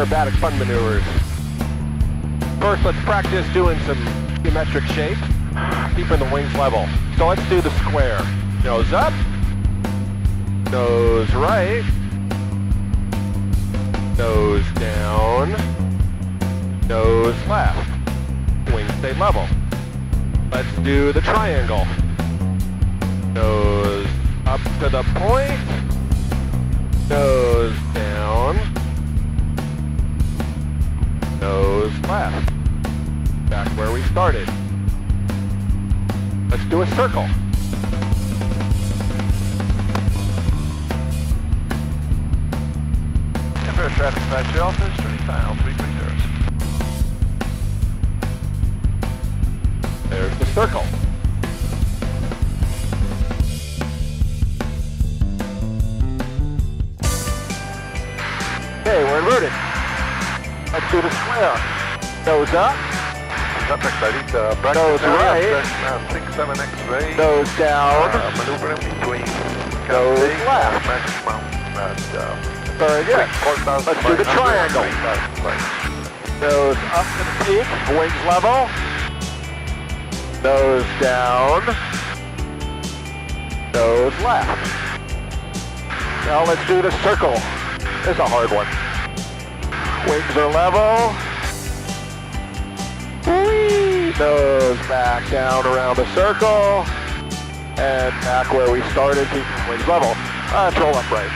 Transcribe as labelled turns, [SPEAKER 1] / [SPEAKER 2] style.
[SPEAKER 1] aerobatic fun maneuvers. First, let's practice doing some geometric shapes, keeping the wings level. So let's do the square. Nose up, nose right, nose down, nose left. Wings stay level. Let's do the triangle. Nose up to the point, nose down, nose left. Back where we started. Let's do a circle.
[SPEAKER 2] First traffic patch office, 35, 330.
[SPEAKER 1] There's the circle. Okay, we're inverted. Let's do the square. Nose up.
[SPEAKER 2] Up next, I need
[SPEAKER 1] Nose right.
[SPEAKER 2] 6-7 X-ray.
[SPEAKER 1] Nose down.
[SPEAKER 2] Maneuver in between.
[SPEAKER 1] Nose left. Very good. Let's do the triangle. Nose up to the peak, wings level. Nose down. Nose left. Now let's do the circle. This is a hard one. Wings are level. Whee! Nose back down around the circle. And back where we started, keeping wings level. Let's roll upright.